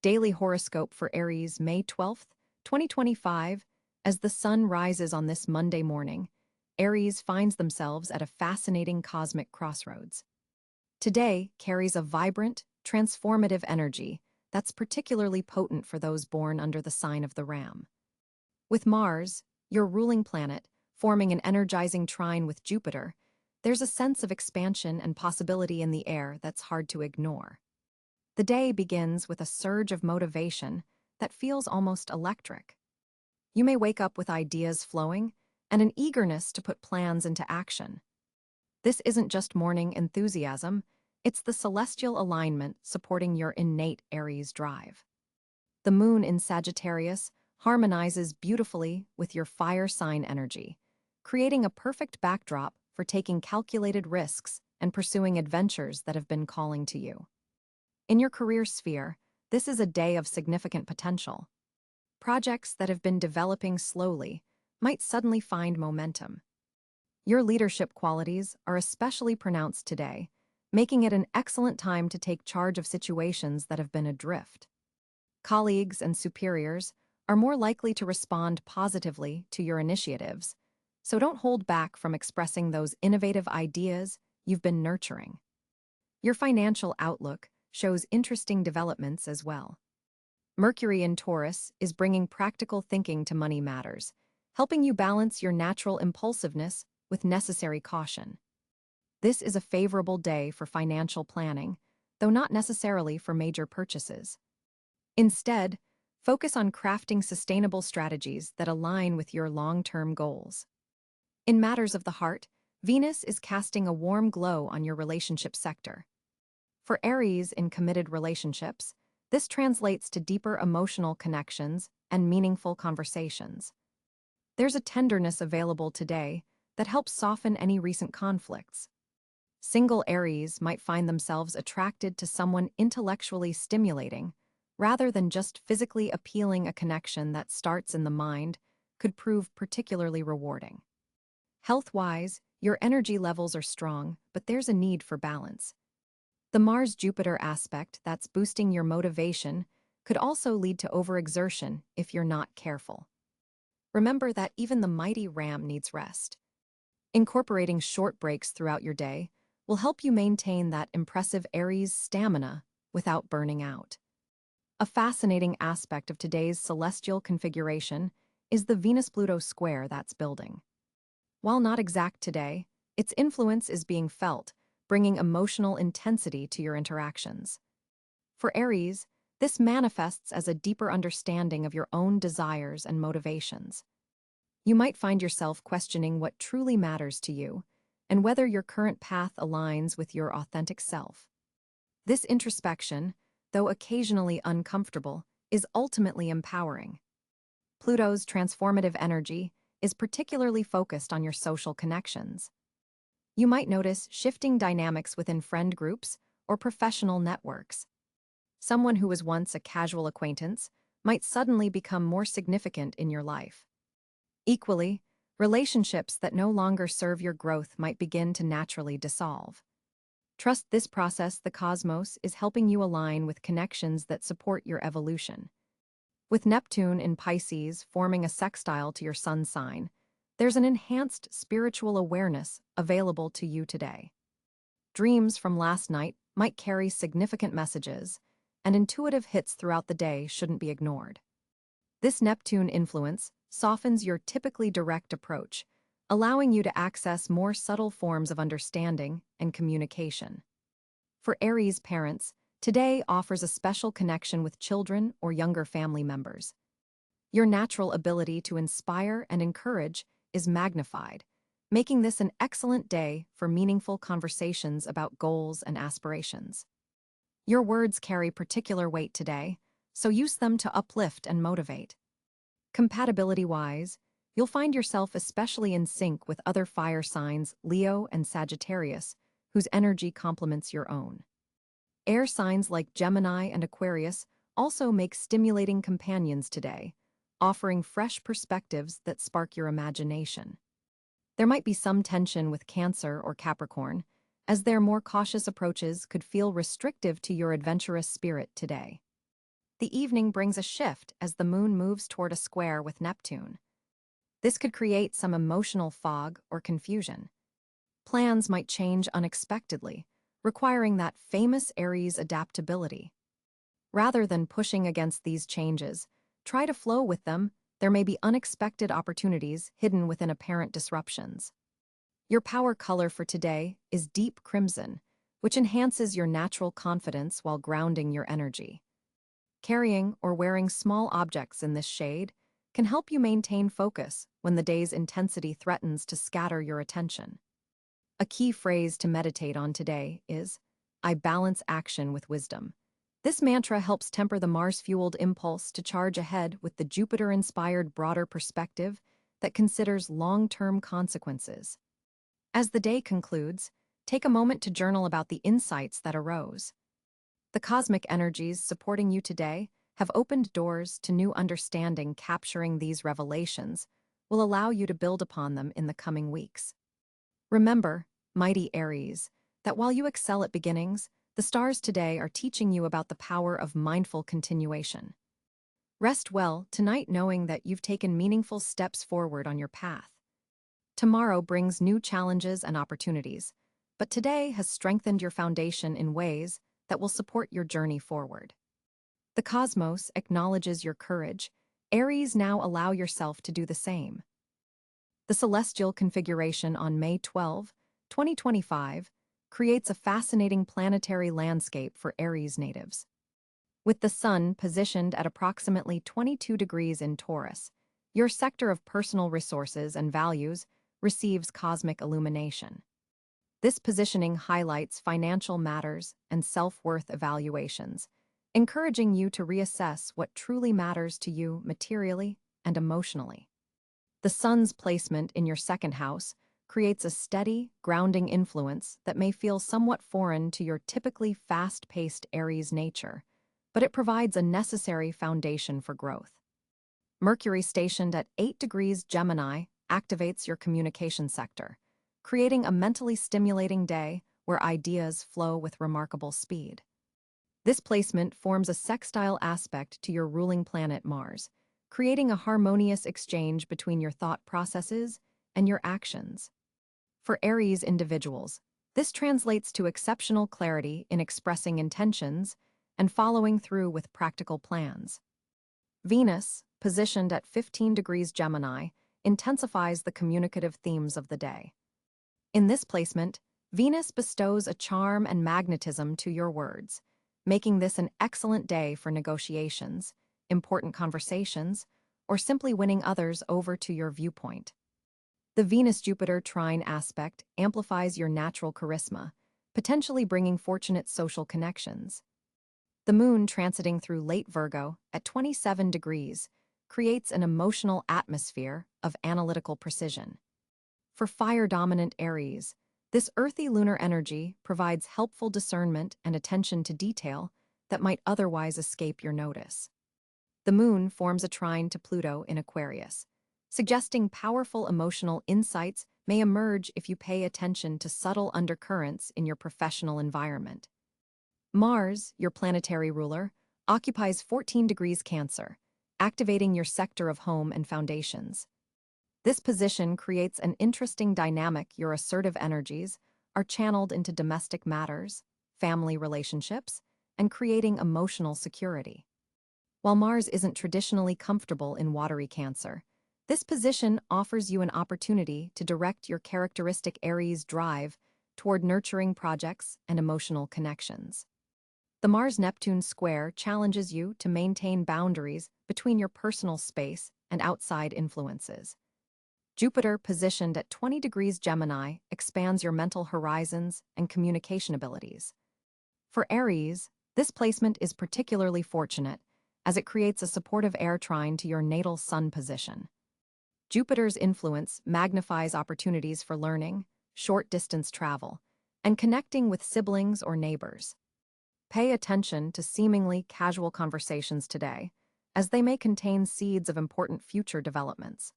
Daily horoscope for Aries, May 12th, 2025. As the sun rises on this Monday morning, Aries finds themselves at a fascinating cosmic crossroads. Today carries a vibrant, transformative energy that's particularly potent for those born under the sign of the Ram. With Mars, your ruling planet, forming an energizing trine with Jupiter, there's a sense of expansion and possibility in the air that's hard to ignore. The day begins with a surge of motivation that feels almost electric. You may wake up with ideas flowing and an eagerness to put plans into action. This isn't just morning enthusiasm, it's the celestial alignment supporting your innate Aries drive. The moon in Sagittarius harmonizes beautifully with your fire sign energy, creating a perfect backdrop for taking calculated risks and pursuing adventures that have been calling to you. In your career sphere, this is a day of significant potential. Projects that have been developing slowly might suddenly find momentum. Your leadership qualities are especially pronounced today, making it an excellent time to take charge of situations that have been adrift. Colleagues and superiors are more likely to respond positively to your initiatives, so don't hold back from expressing those innovative ideas you've been nurturing. Your financial outlook shows interesting developments as well. Mercury in Taurus is bringing practical thinking to money matters, helping you balance your natural impulsiveness with necessary caution. This is a favorable day for financial planning, though not necessarily for major purchases. Instead, focus on crafting sustainable strategies that align with your long-term goals. In matters of the heart, Venus is casting a warm glow on your relationship sector. For Aries in committed relationships, this translates to deeper emotional connections and meaningful conversations. There's a tenderness available today that helps soften any recent conflicts. Single Aries might find themselves attracted to someone intellectually stimulating, rather than just physically appealing. A connection that starts in the mind could prove particularly rewarding. Health-wise, your energy levels are strong, but there's a need for balance. The Mars-Jupiter aspect that's boosting your motivation could also lead to overexertion if you're not careful. Remember that even the mighty Ram needs rest. Incorporating short breaks throughout your day will help you maintain that impressive Aries stamina without burning out. A fascinating aspect of today's celestial configuration is the Venus-Pluto square that's building. While not exact today, its influence is being felt, bringing emotional intensity to your interactions. For Aries, this manifests as a deeper understanding of your own desires and motivations. You might find yourself questioning what truly matters to you and whether your current path aligns with your authentic self. This introspection, though occasionally uncomfortable, is ultimately empowering. Pluto's transformative energy is particularly focused on your social connections. You might notice shifting dynamics within friend groups or professional networks. Someone who was once a casual acquaintance might suddenly become more significant in your life. Equally, relationships that no longer serve your growth might begin to naturally dissolve. Trust this process. The cosmos is helping you align with connections that support your evolution. With Neptune in Pisces forming a sextile to your sun sign, there's an enhanced spiritual awareness available to you today. Dreams from last night might carry significant messages, and intuitive hits throughout the day shouldn't be ignored. This Neptune influence softens your typically direct approach, allowing you to access more subtle forms of understanding and communication. For Aries parents, today offers a special connection with children or younger family members. Your natural ability to inspire and encourage is magnified, making this an excellent day for meaningful conversations about goals and aspirations. Your words carry particular weight today, so use them to uplift and motivate. Compatibility-wise, you'll find yourself especially in sync with other fire signs, Leo and Sagittarius, whose energy complements your own. Air signs like Gemini and Aquarius also make stimulating companions today, offering fresh perspectives that spark your imagination. There might be some tension with Cáncer or Capricorn, as their more cautious approaches could feel restrictive to your adventurous spirit today. The evening brings a shift as the moon moves toward a square with Neptune. This could create some emotional fog or confusion. Plans might change unexpectedly, requiring that famous Aries adaptability. Rather than pushing against these changes, try to flow with them. There may be unexpected opportunities hidden within apparent disruptions. Your power color for today is deep crimson, which enhances your natural confidence while grounding your energy. Carrying or wearing small objects in this shade can help you maintain focus when the day's intensity threatens to scatter your attention. A key phrase to meditate on today is, "I balance action with wisdom." This mantra helps temper the Mars-fueled impulse to charge ahead with the Jupiter-inspired broader perspective that considers long-term consequences. As the day concludes, take a moment to journal about the insights that arose. The cosmic energies supporting you today have opened doors to new understanding. Capturing these revelations will allow you to build upon them in the coming weeks. Remember, mighty Aries, that while you excel at beginnings, the stars today are teaching you about the power of mindful continuation. Rest well tonight knowing that you've taken meaningful steps forward on your path. Tomorrow brings new challenges and opportunities, but today has strengthened your foundation in ways that will support your journey forward. The cosmos acknowledges your courage. Aries, now allow yourself to do the same. The celestial configuration on May 12, 2025, creates a fascinating planetary landscape for Aries natives. With the Sun positioned at approximately 22 degrees in Taurus, your sector of personal resources and values receives cosmic illumination. This positioning highlights financial matters and self-worth evaluations, encouraging you to reassess what truly matters to you materially and emotionally. The Sun's placement in your second house creates a steady, grounding influence that may feel somewhat foreign to your typically fast-paced Aries nature, but it provides a necessary foundation for growth. Mercury stationed at 8 degrees Gemini activates your communication sector, creating a mentally stimulating day where ideas flow with remarkable speed. This placement forms a sextile aspect to your ruling planet Mars, creating a harmonious exchange between your thought processes and your actions. For Aries individuals, this translates to exceptional clarity in expressing intentions and following through with practical plans. Venus, positioned at 15 degrees Gemini, intensifies the communicative themes of the day. In this placement, Venus bestows a charm and magnetism to your words, making this an excellent day for negotiations, important conversations, or simply winning others over to your viewpoint. The Venus-Jupiter trine aspect amplifies your natural charisma, potentially bringing fortunate social connections. The Moon transiting through late Virgo at 27 degrees creates an emotional atmosphere of analytical precision. For fire-dominant Aries, this earthy lunar energy provides helpful discernment and attention to detail that might otherwise escape your notice. The Moon forms a trine to Pluto in Aquarius, suggesting powerful emotional insights may emerge if you pay attention to subtle undercurrents in your professional environment. Mars, your planetary ruler, occupies 14 degrees Cáncer, activating your sector of home and foundations. This position creates an interesting dynamic. Your assertive energies are channeled into domestic matters, family relationships, and creating emotional security. While Mars isn't traditionally comfortable in watery Cáncer, this position offers you an opportunity to direct your characteristic Aries drive toward nurturing projects and emotional connections. The Mars-Neptune square challenges you to maintain boundaries between your personal space and outside influences. Jupiter, positioned at 20 degrees Gemini, expands your mental horizons and communication abilities. For Aries, this placement is particularly fortunate as it creates a supportive air trine to your natal Sun position. Jupiter's influence magnifies opportunities for learning, short-distance travel, and connecting with siblings or neighbors. Pay attention to seemingly casual conversations today, as they may contain seeds of important future developments.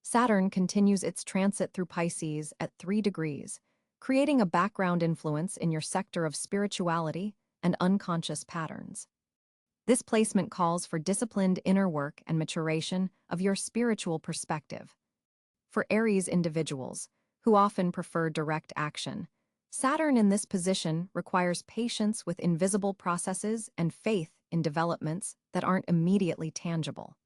Saturn continues its transit through Pisces at 3 degrees, creating a background influence in your sector of spirituality and unconscious patterns. This placement calls for disciplined inner work and maturation of your spiritual perspective. For Aries individuals, who often prefer direct action, Saturn in this position requires patience with invisible processes and faith in developments that aren't immediately tangible.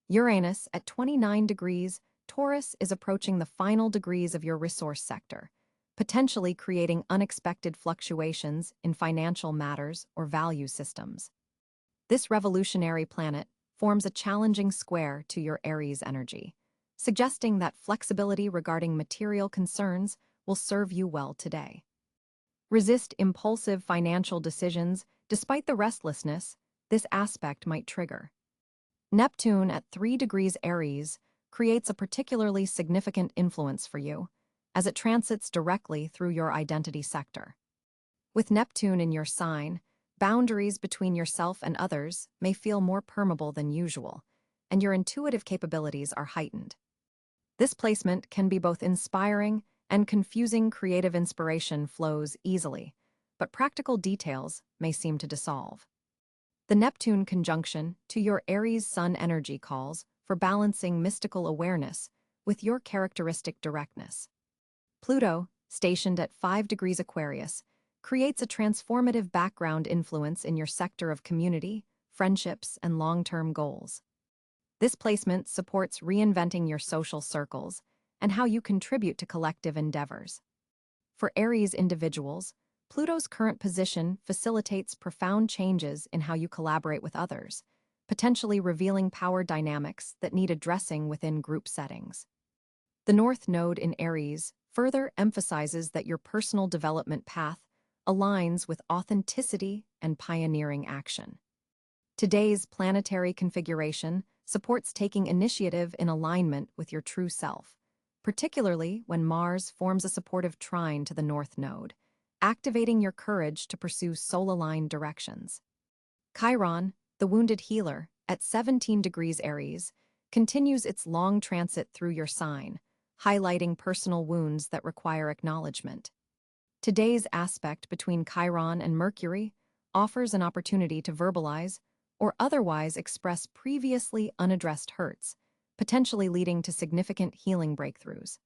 Uranus at 29 degrees, Taurus is approaching the final degrees of your resource sector, potentially creating unexpected fluctuations in financial matters or value systems. This revolutionary planet forms a challenging square to your Aries energy, suggesting that flexibility regarding material concerns will serve you well today. Resist impulsive financial decisions despite the restlessness this aspect might trigger. Neptune at 3 degrees Aries creates a particularly significant influence for you, as it transits directly through your identity sector. With Neptune in your sign, boundaries between yourself and others may feel more permeable than usual, and your intuitive capabilities are heightened. This placement can be both inspiring and confusing. Creative inspiration flows easily, but practical details may seem to dissolve. The Neptune conjunction to your Aries Sun energy calls for balancing mystical awareness with your characteristic directness. Pluto, stationed at 5 degrees Aquarius, creates a transformative background influence in your sector of community, friendships, and long-term goals. This placement supports reinventing your social circles and how you contribute to collective endeavors. For Aries individuals, Pluto's current position facilitates profound changes in how you collaborate with others, potentially revealing power dynamics that need addressing within group settings. The North Node in Aries further emphasizes that your personal development path aligns with authenticity and pioneering action. Today's planetary configuration supports taking initiative in alignment with your true self, particularly when Mars forms a supportive trine to the North Node, activating your courage to pursue soul-aligned directions. Chiron, the wounded healer, at 17 degrees Aries, continues its long transit through your sign, highlighting personal wounds that require acknowledgement. Today's aspect between Chiron and Mercury offers an opportunity to verbalize or otherwise express previously unaddressed hurts, potentially leading to significant healing breakthroughs.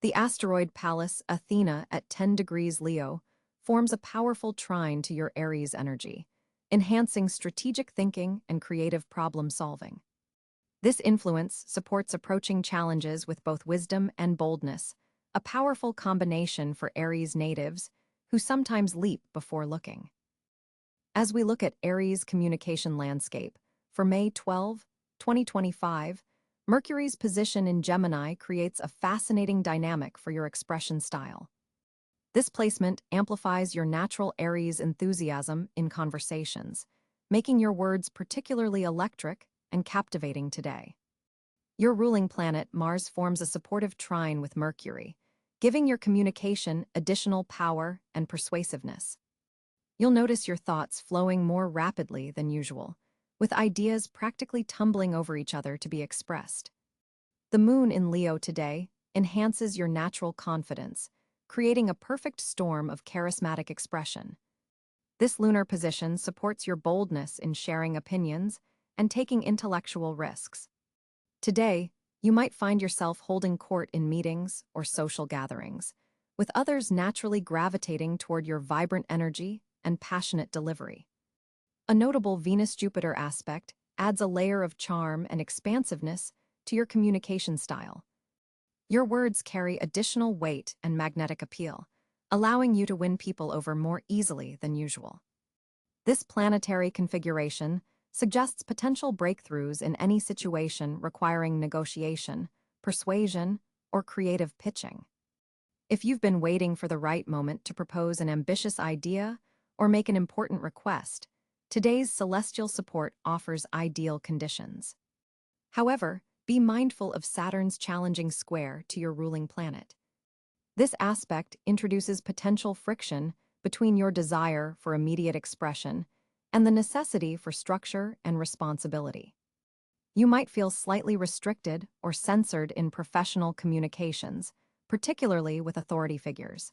The asteroid Pallas Athena at 10 degrees Leo forms a powerful trine to your Aries energy, enhancing strategic thinking and creative problem-solving. This influence supports approaching challenges with both wisdom and boldness, a powerful combination for Aries natives who sometimes leap before looking. As we look at Aries' communication landscape, for May 12, 2025, Mercury's position in Gemini creates a fascinating dynamic for your expression style. This placement amplifies your natural Aries enthusiasm in conversations, making your words particularly electric and captivating today. Your ruling planet, Mars, forms a supportive trine with Mercury, giving your communication additional power and persuasiveness. You'll notice your thoughts flowing more rapidly than usual, with ideas practically tumbling over each other to be expressed. The moon in Leo today enhances your natural confidence, creating a perfect storm of charismatic expression. This lunar position supports your boldness in sharing opinions and taking intellectual risks. Today, you might find yourself holding court in meetings or social gatherings, with others naturally gravitating toward your vibrant energy and passionate delivery. A notable Venus-Jupiter aspect adds a layer of charm and expansiveness to your communication style. Your words carry additional weight and magnetic appeal, allowing you to win people over more easily than usual. This planetary configuration suggests potential breakthroughs in any situation requiring negotiation, persuasion, or creative pitching. If you've been waiting for the right moment to propose an ambitious idea or make an important request, today's celestial support offers ideal conditions. However, be mindful of Saturn's challenging square to your ruling planet. This aspect introduces potential friction between your desire for immediate expression and the necessity for structure and responsibility. You might feel slightly restricted or censored in professional communications, particularly with authority figures.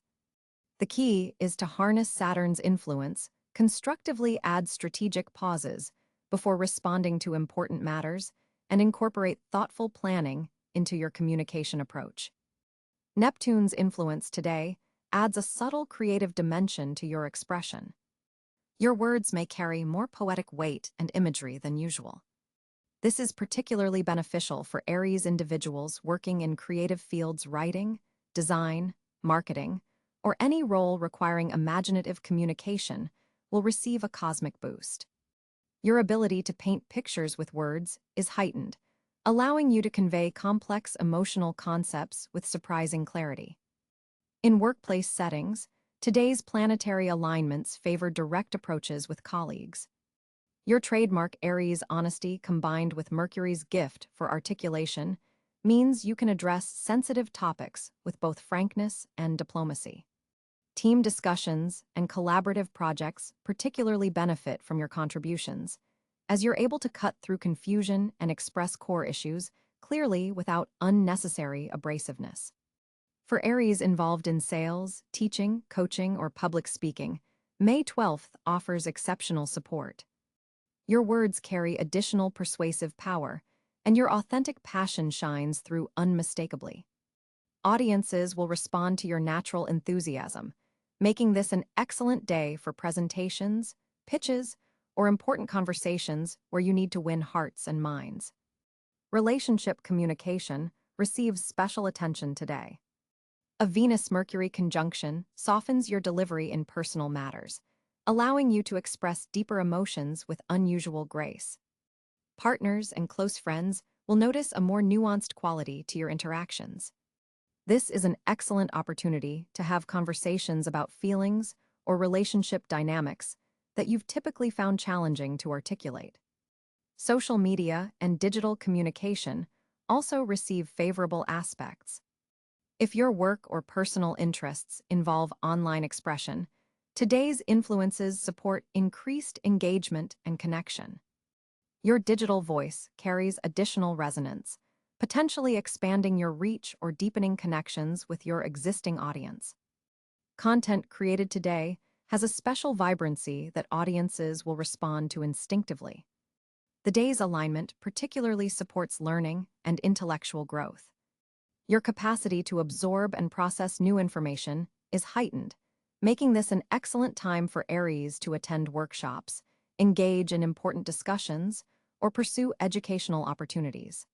The key is to harness Saturn's influence Constructively add strategic pauses before responding to important matters and incorporate thoughtful planning into your communication approach. Neptune's influence today adds a subtle creative dimension to your expression. Your words may carry more poetic weight and imagery than usual. This is particularly beneficial for Aries individuals working in creative fields, writing, design, marketing, or any role requiring imaginative communication will receive a cosmic boost. Your ability to paint pictures with words is heightened, allowing you to convey complex emotional concepts with surprising clarity. In workplace settings, today's planetary alignments favor direct approaches with colleagues. Your trademark Aries honesty combined with Mercury's gift for articulation means you can address sensitive topics with both frankness and diplomacy. Team discussions and collaborative projects particularly benefit from your contributions, as you're able to cut through confusion and express core issues clearly without unnecessary abrasiveness. For Aries involved in sales, teaching, coaching, or public speaking, May 12th offers exceptional support. Your words carry additional persuasive power, and your authentic passion shines through unmistakably. Audiences will respond to your natural enthusiasm, making this an excellent day for presentations, pitches, or important conversations where you need to win hearts and minds. Relationship communication receives special attention today. A Venus-Mercury conjunction softens your delivery in personal matters, allowing you to express deeper emotions with unusual grace. Partners and close friends will notice a more nuanced quality to your interactions. This is an excellent opportunity to have conversations about feelings or relationship dynamics that you've typically found challenging to articulate. Social media and digital communication also receive favorable aspects. If your work or personal interests involve online expression, today's influences support increased engagement and connection. Your digital voice carries additional resonance, potentially expanding your reach or deepening connections with your existing audience. Content created today has a special vibrancy that audiences will respond to instinctively. The day's alignment particularly supports learning and intellectual growth. Your capacity to absorb and process new information is heightened, making this an excellent time for Aries to attend workshops, engage in important discussions, or pursue educational opportunities.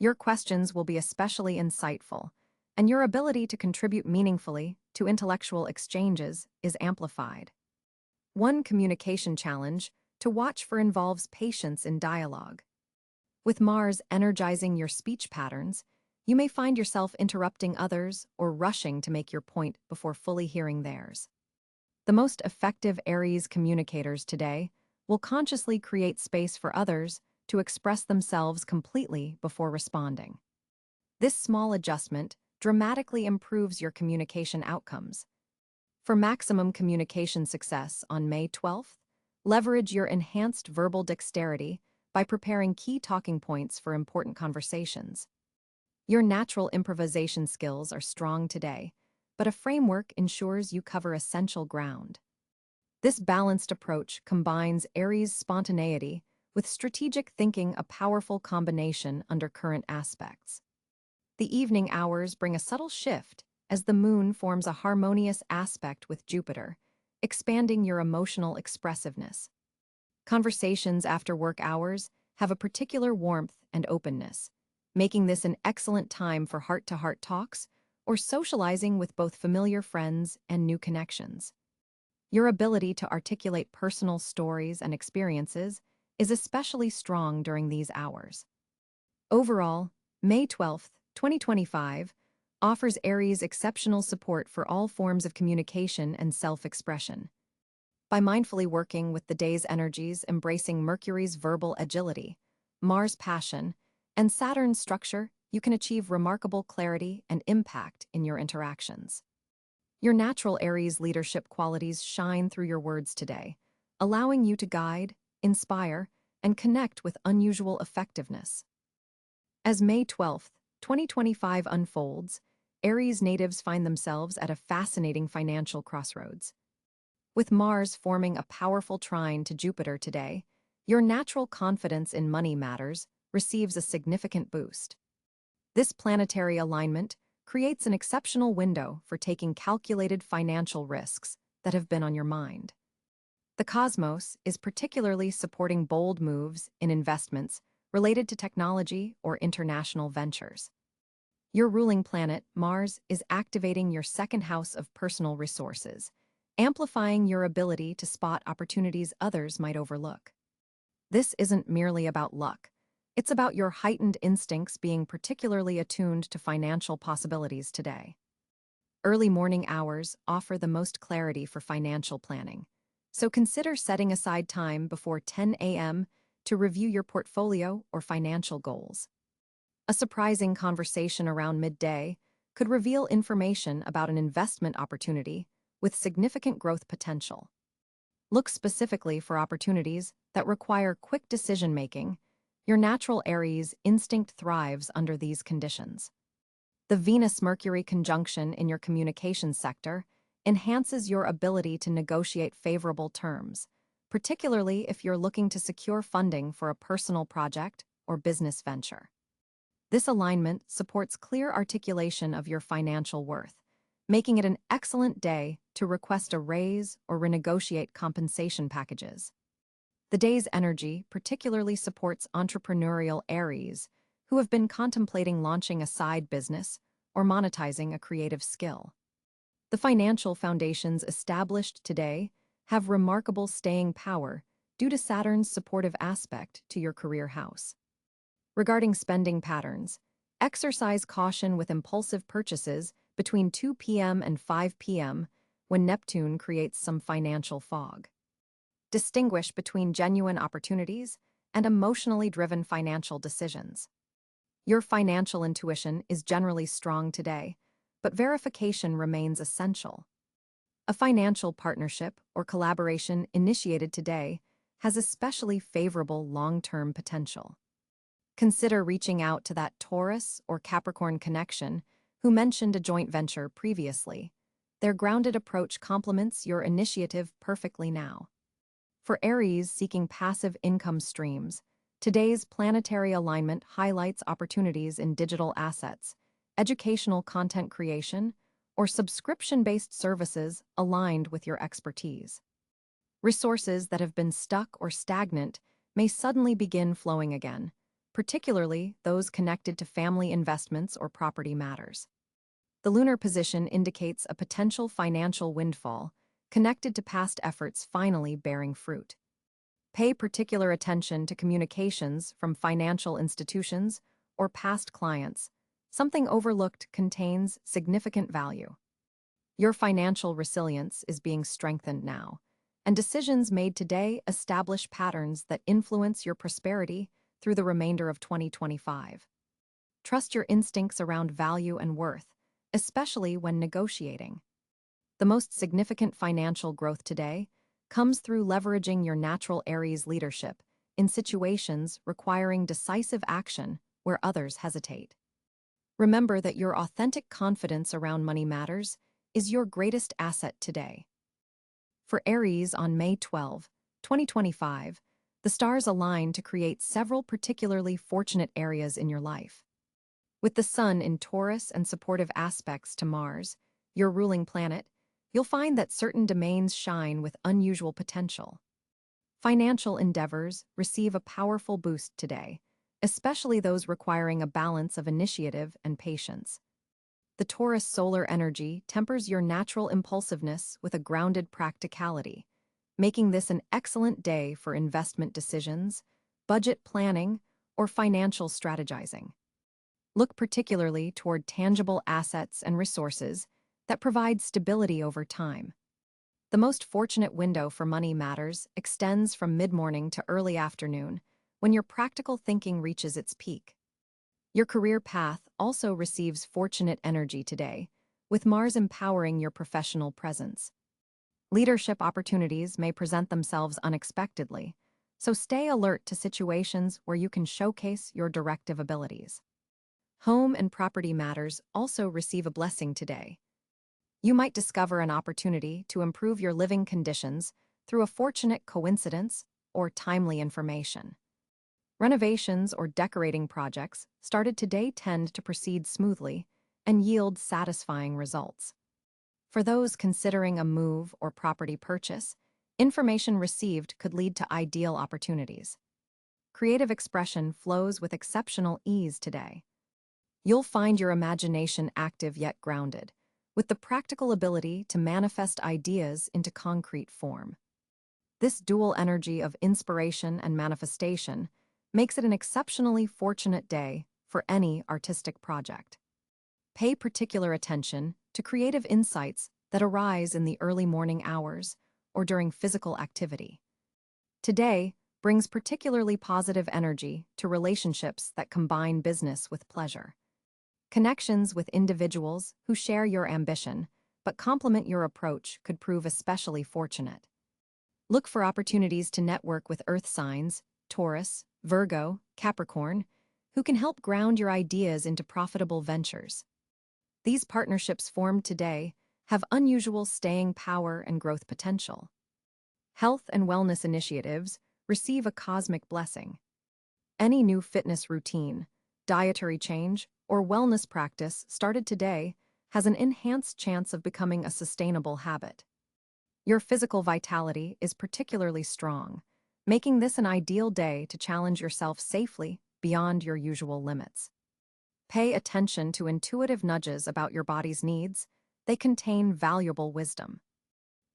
Your questions will be especially insightful, and your ability to contribute meaningfully to intellectual exchanges is amplified. One communication challenge to watch for involves patience in dialogue. With Mars energizing your speech patterns, you may find yourself interrupting others or rushing to make your point before fully hearing theirs. The most effective Aries communicators today will consciously create space for others to express themselves completely before responding. This small adjustment dramatically improves your communication outcomes. For maximum communication success on May 12th, leverage your enhanced verbal dexterity by preparing key talking points for important conversations. Your natural improvisation skills are strong today, but a framework ensures you cover essential ground. This balanced approach combines Aries' spontaneity with strategic thinking, a powerful combination under current aspects. The evening hours bring a subtle shift as the moon forms a harmonious aspect with Jupiter, expanding your emotional expressiveness. Conversations after work hours have a particular warmth and openness, making this an excellent time for heart-to-heart talks or socializing with both familiar friends and new connections. Your ability to articulate personal stories and experiences is especially strong during these hours. Overall, May 12th, 2025, offers Aries exceptional support for all forms of communication and self-expression. By mindfully working with the day's energies, embracing Mercury's verbal agility, Mars' passion, and Saturn's structure, you can achieve remarkable clarity and impact in your interactions. Your natural Aries leadership qualities shine through your words today, allowing you to guide, inspire, and connect with unusual effectiveness. As May 12th, 2025 unfolds, Aries natives find themselves at a fascinating financial crossroads. With Mars forming a powerful trine to Jupiter today, your natural confidence in money matters receives a significant boost. This planetary alignment creates an exceptional window for taking calculated financial risks that have been on your mind. The cosmos is particularly supporting bold moves in investments related to technology or international ventures. Your ruling planet, Mars, is activating your second house of personal resources, amplifying your ability to spot opportunities others might overlook. This isn't merely about luck. It's about your heightened instincts being particularly attuned to financial possibilities today. Early morning hours offer the most clarity for financial planning, so consider setting aside time before 10 a.m. to review your portfolio or financial goals. A surprising conversation around midday could reveal information about an investment opportunity with significant growth potential. Look specifically for opportunities that require quick decision-making. Your natural Aries instinct thrives under these conditions. The Venus-Mercury conjunction in your communications sector enhances your ability to negotiate favorable terms, particularly if you're looking to secure funding for a personal project or business venture. This alignment supports clear articulation of your financial worth, making it an excellent day to request a raise or renegotiate compensation packages. The day's energy particularly supports entrepreneurial Aries who have been contemplating launching a side business or monetizing a creative skill. The financial foundations established today have remarkable staying power due to Saturn's supportive aspect to your career house. Regarding spending patterns, exercise caution with impulsive purchases between 2 p.m. and 5 p.m. when Neptune creates some financial fog. Distinguish between genuine opportunities and emotionally driven financial decisions. Your financial intuition is generally strong today, but verification remains essential. A financial partnership or collaboration initiated today has especially favorable long-term potential. Consider reaching out to that Taurus or Capricorn connection who mentioned a joint venture previously. Their grounded approach complements your initiative perfectly now. For Aries seeking passive income streams, today's planetary alignment highlights opportunities in digital assets, educational content creation, or subscription-based services aligned with your expertise. Resources that have been stuck or stagnant may suddenly begin flowing again, particularly those connected to family investments or property matters. The lunar position indicates a potential financial windfall connected to past efforts finally bearing fruit. Pay particular attention to communications from financial institutions or past clients. Something overlooked contains significant value. Your financial resilience is being strengthened now, and decisions made today establish patterns that influence your prosperity through the remainder of 2025. Trust your instincts around value and worth, especially when negotiating. The most significant financial growth today comes through leveraging your natural Aries leadership in situations requiring decisive action where others hesitate. Remember that your authentic confidence around money matters is your greatest asset today. For Aries on May 12, 2025, the stars align to create several particularly fortunate areas in your life. With the Sun in Taurus and supportive aspects to Mars, your ruling planet, you'll find that certain domains shine with unusual potential. Financial endeavors receive a powerful boost today, especially those requiring a balance of initiative and patience. The Taurus solar energy tempers your natural impulsiveness with a grounded practicality, making this an excellent day for investment decisions, budget planning, or financial strategizing. Look particularly toward tangible assets and resources that provide stability over time. The most fortunate window for money matters extends from mid-morning to early afternoon, when your practical thinking reaches its peak. Your career path also receives fortunate energy today, with Mars empowering your professional presence. Leadership opportunities may present themselves unexpectedly, so stay alert to situations where you can showcase your directive abilities. Home and property matters also receive a blessing today. You might discover an opportunity to improve your living conditions through a fortunate coincidence or timely information. Renovations or decorating projects started today tend to proceed smoothly and yield satisfying results. For those considering a move or property purchase, information received could lead to ideal opportunities. Creative expression flows with exceptional ease today. You'll find your imagination active yet grounded, with the practical ability to manifest ideas into concrete form. This dual energy of inspiration and manifestation makes it an exceptionally fortunate day for any artistic project. Pay particular attention to creative insights that arise in the early morning hours or during physical activity. Today brings particularly positive energy to relationships that combine business with pleasure. Connections with individuals who share your ambition but complement your approach could prove especially fortunate. Look for opportunities to network with earth signs, Taurus, Virgo, Capricorn, who can help ground your ideas into profitable ventures. These partnerships formed today have unusual staying power and growth potential. Health and wellness initiatives receive a cosmic blessing. Any new fitness routine, dietary change, or wellness practice started today has an enhanced chance of becoming a sustainable habit. Your physical vitality is particularly strong, making this an ideal day to challenge yourself safely beyond your usual limits. Pay attention to intuitive nudges about your body's needs. They contain valuable wisdom.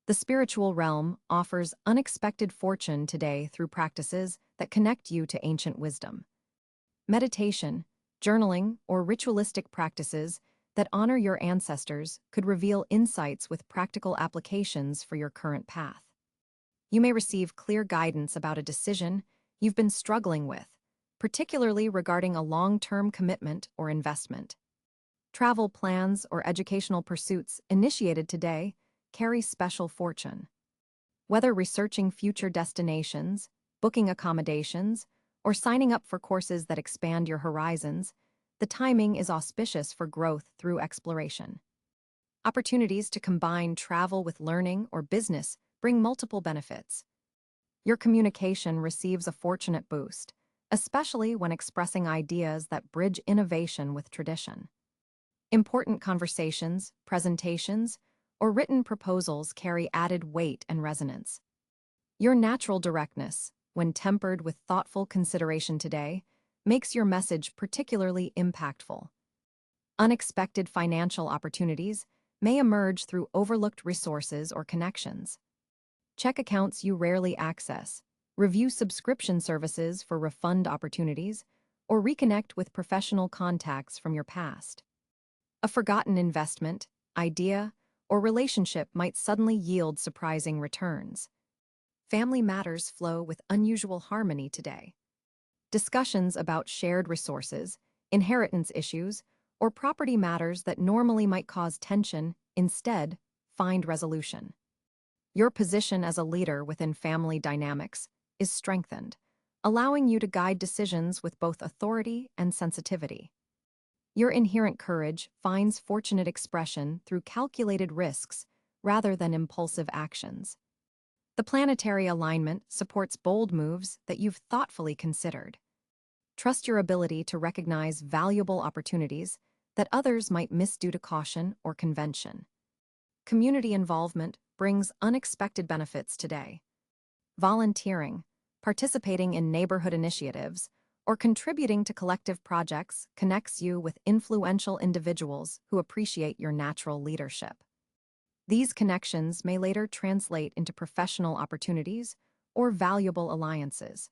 The spiritual realm offers unexpected fortune today through practices that connect you to ancient wisdom. Meditation, journaling, or ritualistic practices that honor your ancestors could reveal insights with practical applications for your current path. You may receive clear guidance about a decision you've been struggling with, particularly regarding a long-term commitment or investment. Travel plans or educational pursuits initiated today carry special fortune. Whether researching future destinations, booking accommodations, or signing up for courses that expand your horizons, the timing is auspicious for growth through exploration. Opportunities to combine travel with learning or business bring multiple benefits. Your communication receives a fortunate boost, especially when expressing ideas that bridge innovation with tradition. Important conversations, presentations, or written proposals carry added weight and resonance. Your natural directness, when tempered with thoughtful consideration today, makes your message particularly impactful. Unexpected financial opportunities may emerge through overlooked resources or connections. Check accounts you rarely access, review subscription services for refund opportunities, or reconnect with professional contacts from your past. A forgotten investment, idea, or relationship might suddenly yield surprising returns. Family matters flow with unusual harmony today. Discussions about shared resources, inheritance issues, or property matters that normally might cause tension instead find resolution. Your position as a leader within family dynamics is strengthened, allowing you to guide decisions with both authority and sensitivity. Your inherent courage finds fortunate expression through calculated risks rather than impulsive actions. The planetary alignment supports bold moves that you've thoughtfully considered. Trust your ability to recognize valuable opportunities that others might miss due to caution or convention. Community involvement brings unexpected benefits today. Volunteering, participating in neighborhood initiatives, or contributing to collective projects connects you with influential individuals who appreciate your natural leadership. These connections may later translate into professional opportunities or valuable alliances.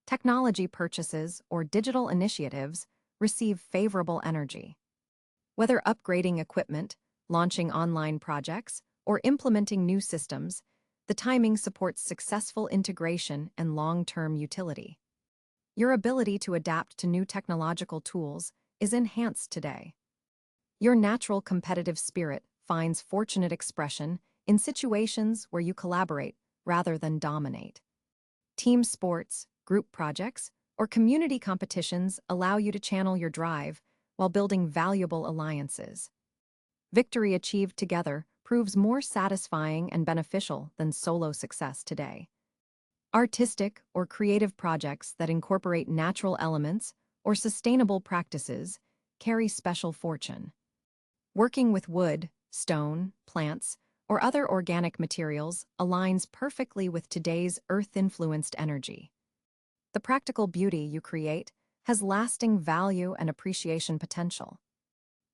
Technology purchases or digital initiatives receive favorable energy. Whether upgrading equipment, launching online projects, or implementing new systems, the timing supports successful integration and long-term utility. Your ability to adapt to new technological tools is enhanced today. Your natural competitive spirit finds fortunate expression in situations where you collaborate rather than dominate. Team sports, group projects, or community competitions allow you to channel your drive while building valuable alliances. Victory achieved together proves more satisfying and beneficial than solo success today. Artistic or creative projects that incorporate natural elements or sustainable practices carry special fortune. Working with wood, stone, plants, or other organic materials aligns perfectly with today's earth-influenced energy. The practical beauty you create has lasting value and appreciation potential.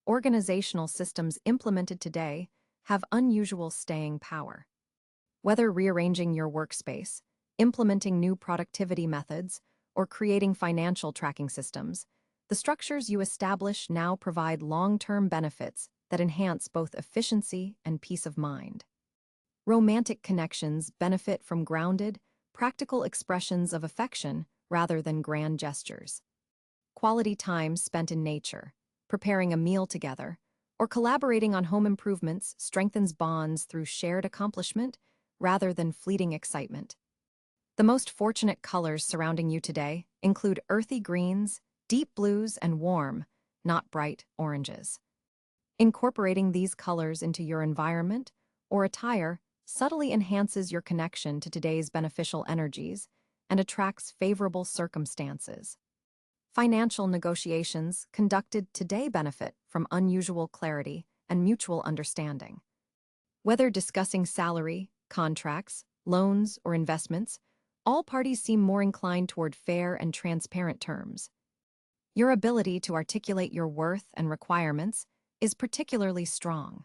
Organizational systems implemented today have unusual staying power. Whether rearranging your workspace, implementing new productivity methods, or creating financial tracking systems, the structures you establish now provide long-term benefits that enhance both efficiency and peace of mind. Romantic connections benefit from grounded, practical expressions of affection rather than grand gestures. Quality time spent in nature, preparing a meal together, or collaborating on home improvements strengthens bonds through shared accomplishment rather than fleeting excitement. The most fortunate colors surrounding you today include earthy greens, deep blues, and warm, not bright, oranges. Incorporating these colors into your environment or attire subtly enhances your connection to today's beneficial energies and attracts favorable circumstances. Financial negotiations conducted today benefit from unusual clarity and mutual understanding. Whether discussing salary, contracts, loans, or investments, all parties seem more inclined toward fair and transparent terms. Your ability to articulate your worth and requirements is particularly strong.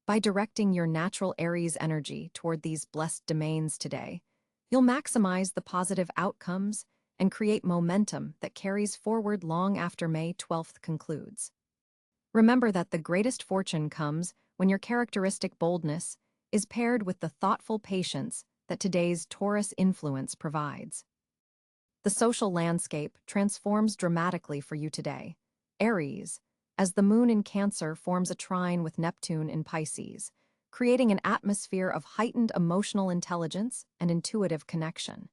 By directing your natural Aries energy toward these blessed domains today, you'll maximize the positive outcomes and create momentum that carries forward long after May 12th concludes. Remember that the greatest fortune comes when your characteristic boldness is paired with the thoughtful patience that today's Taurus influence provides. The social landscape transforms dramatically for you today, Aries, as the moon in Cáncer forms a trine with Neptune in Pisces, creating an atmosphere of heightened emotional intelligence and intuitive connection.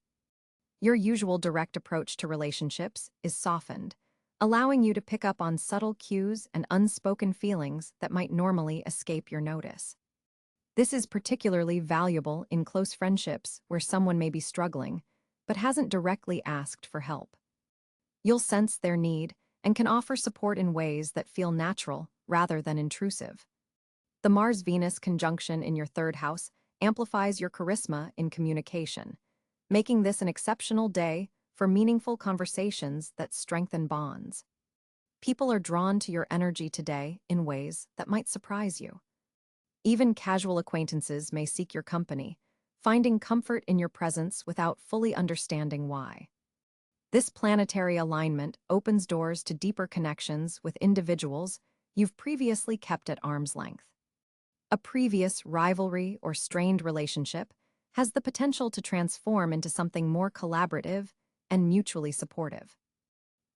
Your usual direct approach to relationships is softened, allowing you to pick up on subtle cues and unspoken feelings that might normally escape your notice. This is particularly valuable in close friendships where someone may be struggling, but hasn't directly asked for help. You'll sense their need and can offer support in ways that feel natural rather than intrusive. The Mars-Venus conjunction in your third house amplifies your charisma in communication, making this an exceptional day for meaningful conversations that strengthen bonds. People are drawn to your energy today in ways that might surprise you. Even casual acquaintances may seek your company, finding comfort in your presence without fully understanding why. This planetary alignment opens doors to deeper connections with individuals you've previously kept at arm's length. A previous rivalry or strained relationship has the potential to transform into something more collaborative and mutually supportive.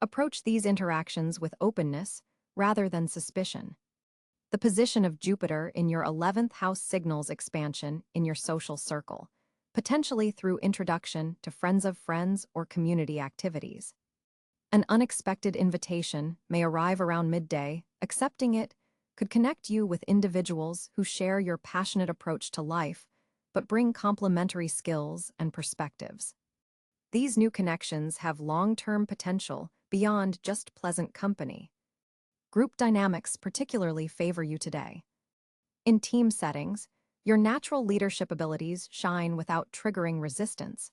Approach these interactions with openness rather than suspicion. The position of Jupiter in your 11th house signals expansion in your social circle, potentially through introduction to friends of friends or community activities. An unexpected invitation may arrive around midday. Accepting it could connect you with individuals who share your passionate approach to life, but bring complementary skills and perspectives. These new connections have long-term potential beyond just pleasant company. Group dynamics particularly favor you today. In team settings, your natural leadership abilities shine without triggering resistance.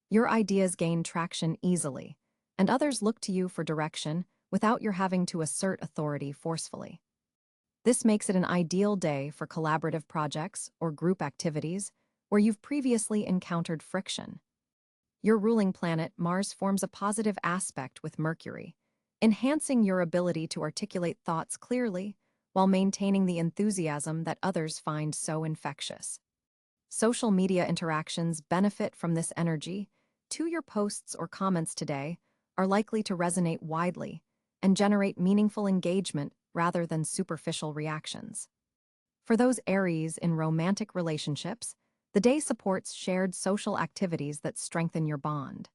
Your ideas gain traction easily, and others look to you for direction without your having to assert authority forcefully. This makes it an ideal day for collaborative projects or group activities where you've previously encountered friction. Your ruling planet, Mars, forms a positive aspect with Mercury, enhancing your ability to articulate thoughts clearly while maintaining the enthusiasm that others find so infectious. Social media interactions benefit from this energy. Your posts or comments today are likely to resonate widely and generate meaningful engagement rather than superficial reactions. For those Aries in romantic relationships, the day supports shared social activities that strengthen your bond.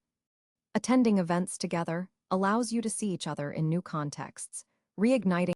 Attending events together allows you to see each other in new contexts, reigniting